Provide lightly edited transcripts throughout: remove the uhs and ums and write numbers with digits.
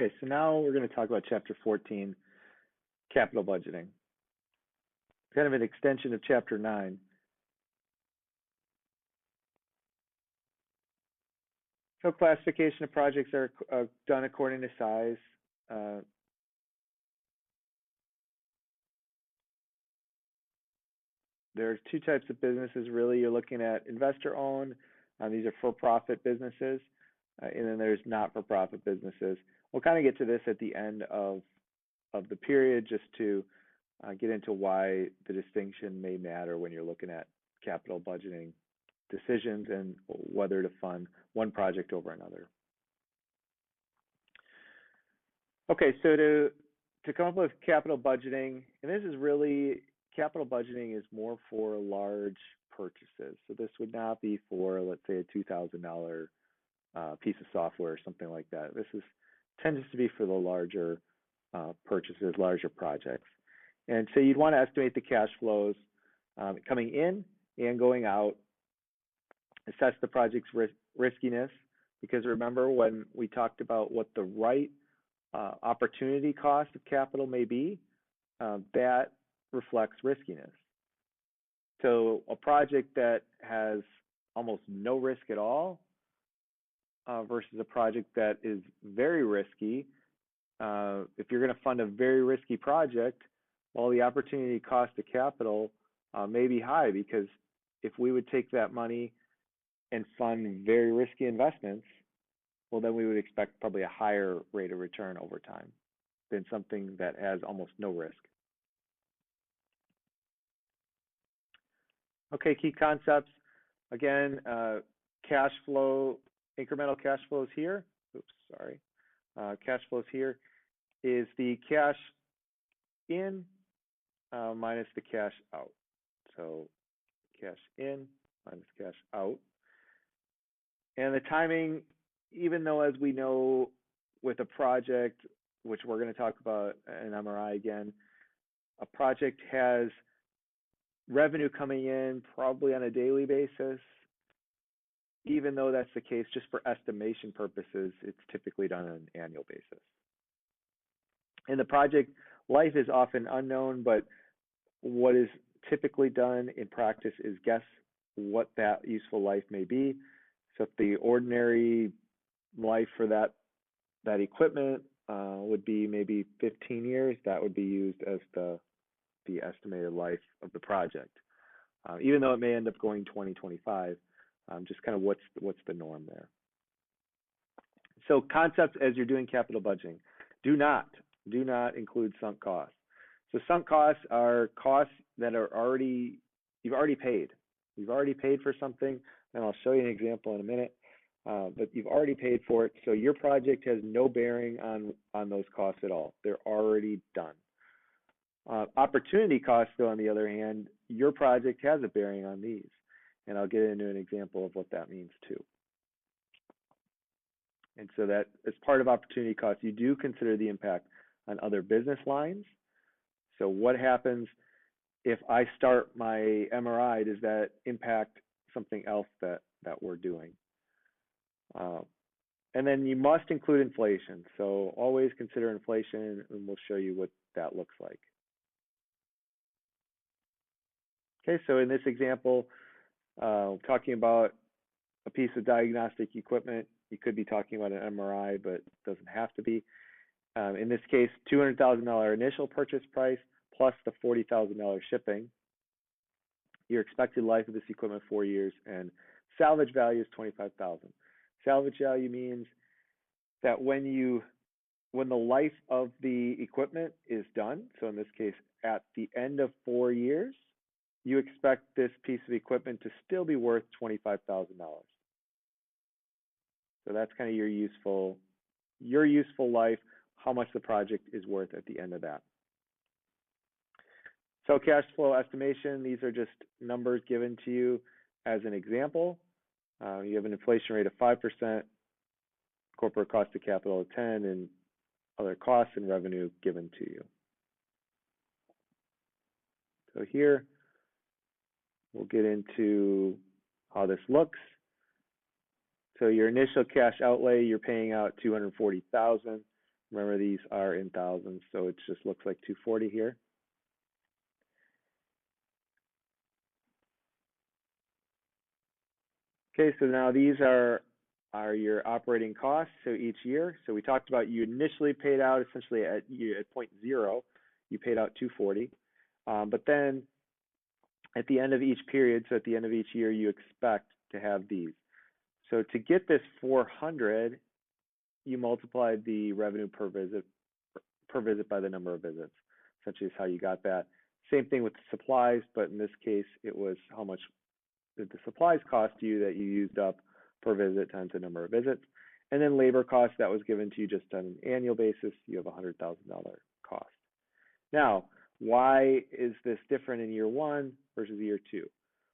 Okay, so now we're going to talk about Chapter 14, capital budgeting. Kind of an extension of Chapter 9. So classification of projects are done according to size. There are two types of businesses, really. You're looking at investor-owned. These are for-profit businesses. And then there's not-for-profit businesses. We'll kind of get to this at the end of the period just to get into why the distinction may matter when you're looking at capital budgeting decisions and whether to fund one project over another. Okay, so to come up with capital budgeting, and this is really, capital budgeting is more for large purchases. So this would not be for, let's say, a $2,000 piece of software or something like that. This tends to be for the larger purchases, larger projects. And so you'd want to estimate the cash flows coming in and going out, assess the project's riskiness, because remember when we talked about what the right opportunity cost of capital may be, that reflects riskiness. So a project that has almost no risk at all versus a project that is very risky, if you're going to fund a very risky project, well, the opportunity cost of capital may be high, because if we would take that money and fund very risky investments, well, then we would expect probably a higher rate of return over time than something that has almost no risk. Okay, key concepts. Again, cash flow, incremental cash flows here. Oops, sorry. Cash flows here is the cash in minus the cash out. So cash in minus cash out. And the timing, even though as we know with a project, which we're going to talk about an MRI again, a project has revenue coming in probably on a daily basis. Even though that's the case, just for estimation purposes, it's typically done on an annual basis. And the project life is often unknown, but what is typically done in practice is guess what that useful life may be. So if the ordinary life for that equipment would be maybe 15 years, that would be used as the estimated life of the project. Even though it may end up going 2025, just kind of what's the norm there. So concepts as you're doing capital budgeting, do not include sunk costs. So sunk costs are costs that are you've already paid. You've already paid for something, and I'll show you an example in a minute. But you've already paid for it, so your project has no bearing on those costs at all. They're already done. Opportunity costs, though, on the other hand, your project has a bearing on these, and I'll get into an example of what that means too. And so that as part of opportunity costs, you do consider the impact on other business lines. So what happens if I start my MRI? Does that impact something else that we're doing? And then you must include inflation. So always consider inflation, and we'll show you what that looks like. Okay, so in this example, talking about a piece of diagnostic equipment, you could be talking about an MRI, but it doesn't have to be. In this case, $200,000 initial purchase price plus the $40,000 shipping. Your expected life of this equipment 4 years, and salvage value is $25,000. Salvage value means that when the life of the equipment is done, so in this case, at the end of 4 years, you expect this piece of equipment to still be worth $25,000. So that's kind of your useful life, how much the project is worth at the end of that. So cash flow estimation, these are just numbers given to you as an example. You have an inflation rate of 5%, corporate cost of capital of 10%, and other costs and revenue given to you. So here, we'll get into how this looks. So your initial cash outlay, you're paying out $240,000. Remember, these are in thousands, so it just looks like 240 here. Okay, so now these are your operating costs, so each year. So we talked about you initially paid out essentially at point 0, you paid out 240. But then at the end of each period, so at the end of each year, you expect to have these. So to get this 400, you multiplied the revenue per visit by the number of visits. Essentially is how you got that. Same thing with the supplies, but in this case, it was how much did the supplies cost you that you used up per visit times the number of visits. And then labor cost that was given to you just on an annual basis, you have a $100,000 cost. Now, why is this different in year 1 versus year 2?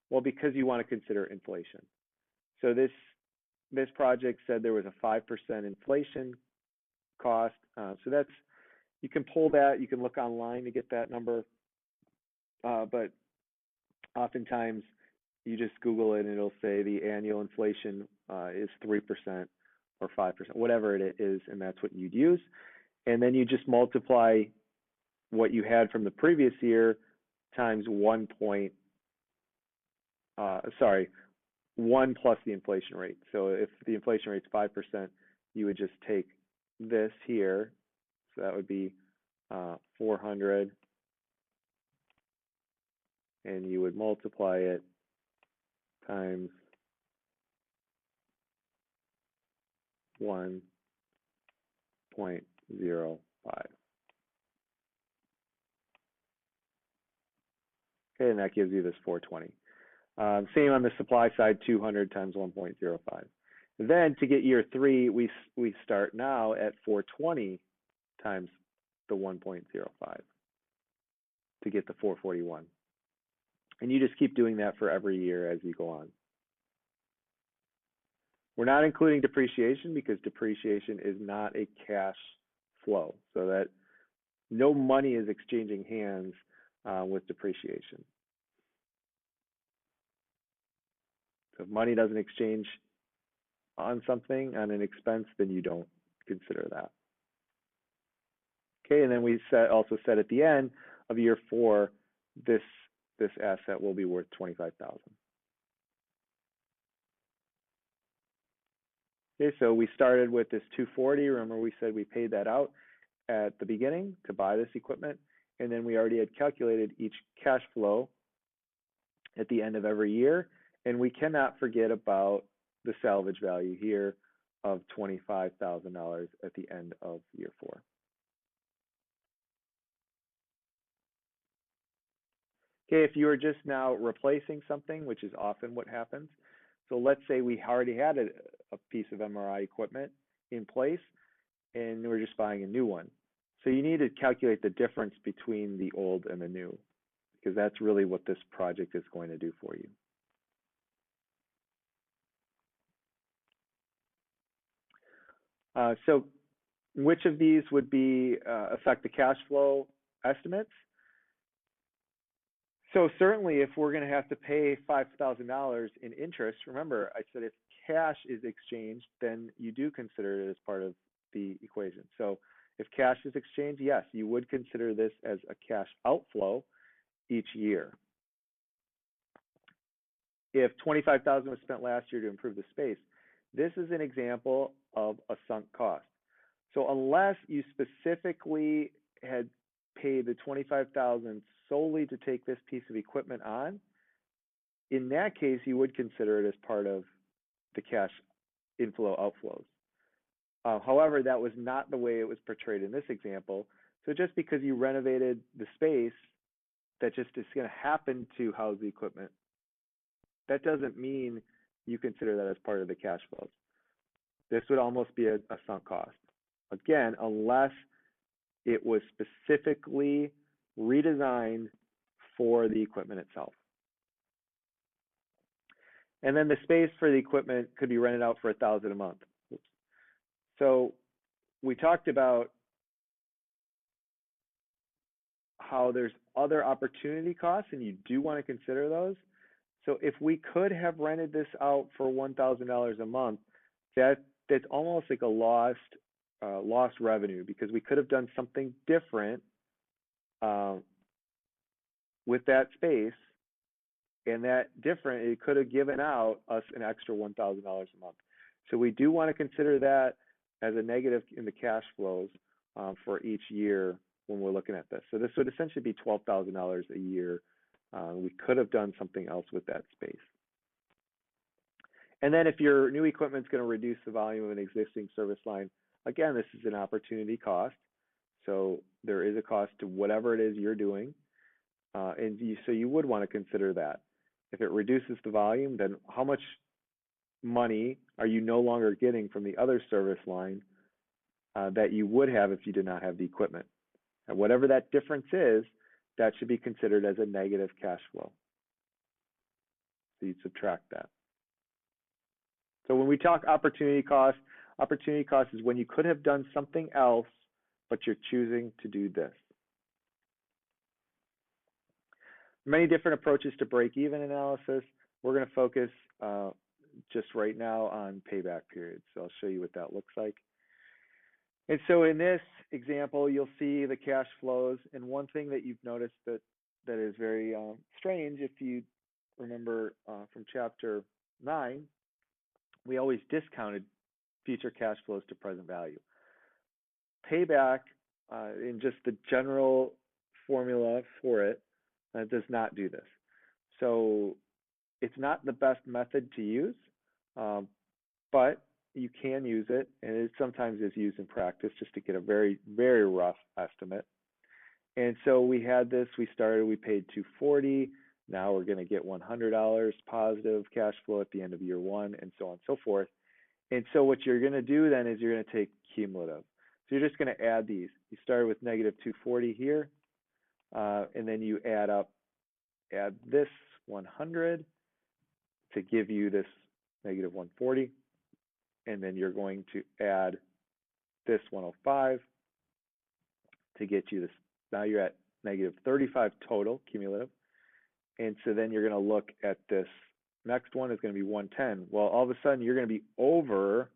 Well, because you want to consider inflation. So this project said there was a 5% inflation cost. So that's, you can pull that, you can look online to get that number. But oftentimes you just Google it and it'll say the annual inflation is 3% or 5%, whatever it is, and that's what you'd use. And then you just multiply what you had from the previous year times 1 plus the inflation rate. So if the inflation rate's 5%, you would just take this here. So that would be 400, and you would multiply it times 1.05. Okay, and that gives you this 420. Same on the supply side, 200 times 1.05. Then to get year 3, we start now at 420 times the 1.05 to get the 441. And you just keep doing that for every year as you go on. We're not including depreciation because depreciation is not a cash flow, so that no money is exchanging hands with depreciation. So if money doesn't exchange on something, on an expense, then you don't consider that. Okay, and then we also said at the end of year 4, this asset will be worth $25,000. Okay, so we started with this 240. Remember, we said we paid that out at the beginning to buy this equipment, and then we already had calculated each cash flow at the end of every year, and we cannot forget about the salvage value here of $25,000 at the end of year 4. Okay, if you are just now replacing something, which is often what happens, so let's say we already had a piece of MRI equipment in place and we're just buying a new one. So you need to calculate the difference between the old and the new, because that's really what this project is going to do for you. So which of these would be affect the cash flow estimates? So certainly if we're going to have to pay $5,000 in interest, remember I said if cash is exchanged, then you do consider it as part of the equation. So if cash is exchanged, yes, you would consider this as a cash outflow each year. If $25,000 was spent last year to improve the space, this is an example of a sunk cost. So unless you specifically had paid the $25,000 solely to take this piece of equipment on, in that case, you would consider it as part of the cash inflow outflows. However, that was not the way it was portrayed in this example. So just because you renovated the space, that just is going to happen to house the equipment, that doesn't mean you consider that as part of the cash flows. This would almost be a sunk cost. Again, unless it was specifically redesigned for the equipment itself. And then the space for the equipment could be rented out for $1,000 a month. Oops. So we talked about how there's other opportunity costs, and you do want to consider those. So if we could have rented this out for $1,000 a month, that's almost like a lost lost revenue because we could have done something different with that space, and that different, it could have given out us an extra $1,000 a month. So we do want to consider that as a negative in the cash flows for each year when we're looking at this. So this would essentially be $12,000 a year. We could have done something else with that space. And then if your new equipment is going to reduce the volume of an existing service line, again, this is an opportunity cost. So there is a cost to whatever it is you're doing. So you would want to consider that. If it reduces the volume, then how much money are you no longer getting from the other service line that you would have if you did not have the equipment? And whatever that difference is, that should be considered as a negative cash flow. So you'd subtract that. So when we talk opportunity cost is when you could have done something else, but you're choosing to do this. Many different approaches to break-even analysis. We're going to focus just right now on payback periods. So I'll show you what that looks like. And so in this example, you'll see the cash flows. And one thing that you've noticed that is very strange, if you remember from chapter 9, we always discounted future cash flows to present value. Payback, in just the general formula for it, does not do this. So it's not the best method to use, but you can use it, and it sometimes is used in practice just to get a very, very rough estimate. And so we had this, we paid $240, now we're going to get $100 positive cash flow at the end of year 1, and so on and so forth. And so what you're going to do then is you're going to take cumulative. So you're just going to add these. You start with negative 240 here, and then you add this 100 to give you this negative 140, and then you're going to add this 105 to get you this. Now you're at negative 35 total cumulative, and so then you're going to look at this next one is going to be 110. Well, all of a sudden you're going to be over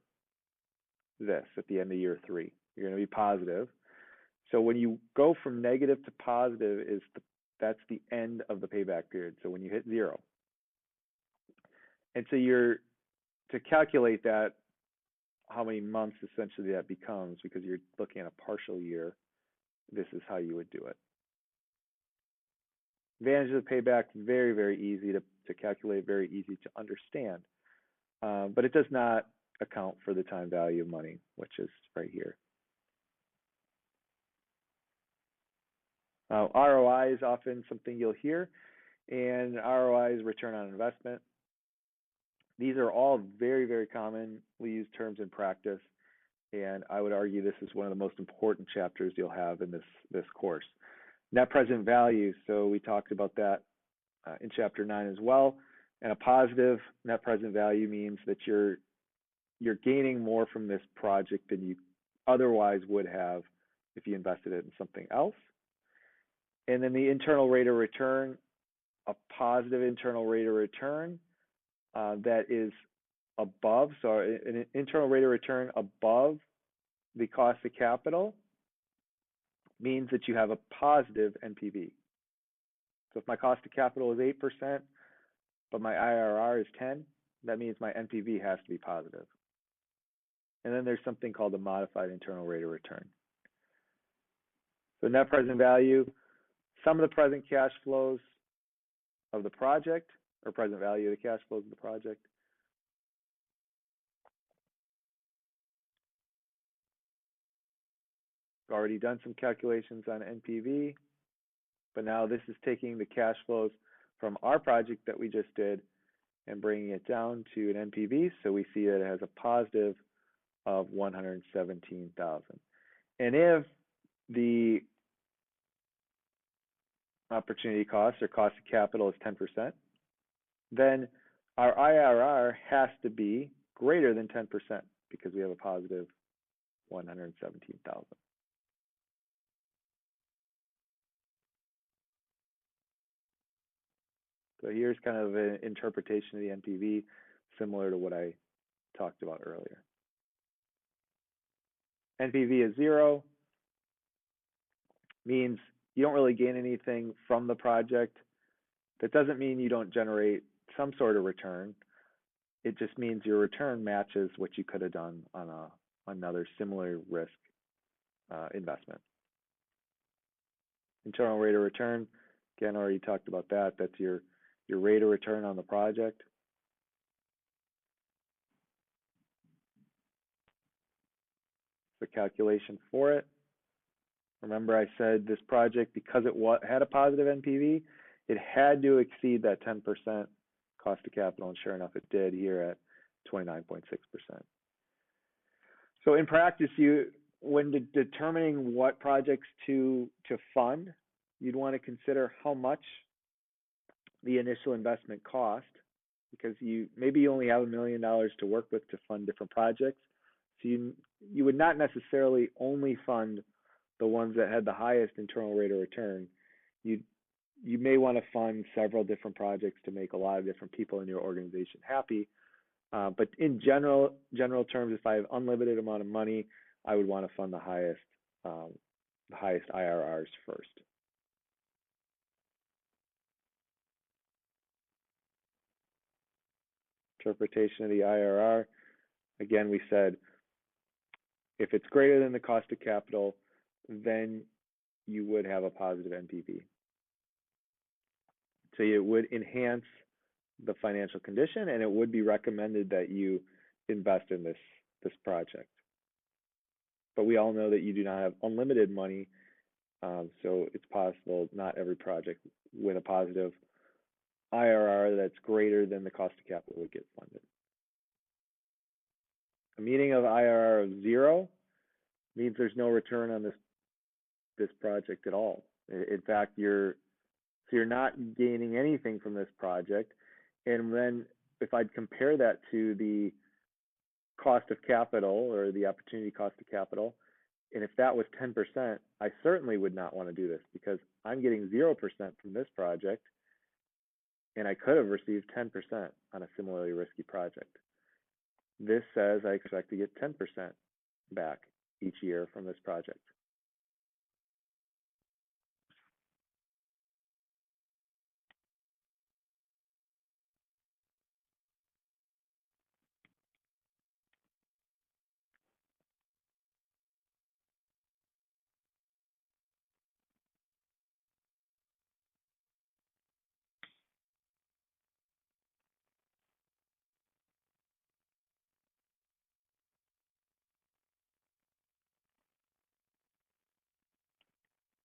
this at the end of year 3. You're going to be positive. So when you go from negative to positive, that's the end of the payback period. So when you hit 0. And so to calculate that, how many months essentially that becomes, because you're looking at a partial year, this is how you would do it. Advantage of the payback, very, very easy to calculate, very easy to understand. But it does not account for the time value of money, which is right here. ROI is often something you'll hear, and ROI is return on investment. These are all very, very commonly used terms in practice, and I would argue this is one of the most important chapters you'll have in this course. Net present value, so we talked about that in chapter 9 as well, and a positive net present value means that you're gaining more from this project than you otherwise would have if you invested it in something else. And then the internal rate of return, a positive internal rate of return that is above, so an internal rate of return above the cost of capital means that you have a positive NPV. So if my cost of capital is 8%, but my IRR is 10, that means my NPV has to be positive. And then there's something called the modified internal rate of return. So net present value, sum of the present cash flows of the project, or present value of the cash flows of the project. We've already done some calculations on NPV, but now this is taking the cash flows from our project that we just did and bringing it down to an NPV. So we see that it has a positive of $117,000. And if the opportunity cost or cost of capital is 10%, then our IRR has to be greater than 10% because we have a positive $117,000. So here's kind of an interpretation of the NPV similar to what I talked about earlier. NPV is 0 means you don't really gain anything from the project. That doesn't mean you don't generate some sort of return. It just means your return matches what you could have done on another similar risk investment. Internal rate of return, again, already talked about that. That's your rate of return on the project. The calculation for it. Remember I said this project, because it had a positive NPV, it had to exceed that 10% cost of capital, and sure enough, it did here at 29.6%. So in practice, when determining what projects to fund, you'd want to consider how much the initial investment cost, because maybe you only have $1 million to work with to fund different projects. So you would not necessarily only fund the ones that had the highest internal rate of return. You may want to fund several different projects to make a lot of different people in your organization happy. But in general terms, if I have unlimited amount of money, I would want to fund the highest IRRs first. Interpretation of the IRR. Again, we said if it's greater than the cost of capital, then you would have a positive NPV. So it would enhance the financial condition, and it would be recommended that you invest in this project. But we all know that you do not have unlimited money, so it's possible not every project with a positive IRR that's greater than the cost of capital would get funded. A meaning of IRR of 0 means there's no return on this project at all. In fact, you're not gaining anything from this project. And then if I'd compare that to the cost of capital or the opportunity cost of capital, and if that was 10%, I certainly would not want to do this, because I'm getting 0% from this project, and I could have received 10% on a similarly risky project. This says I expect to get 10% back each year from this project.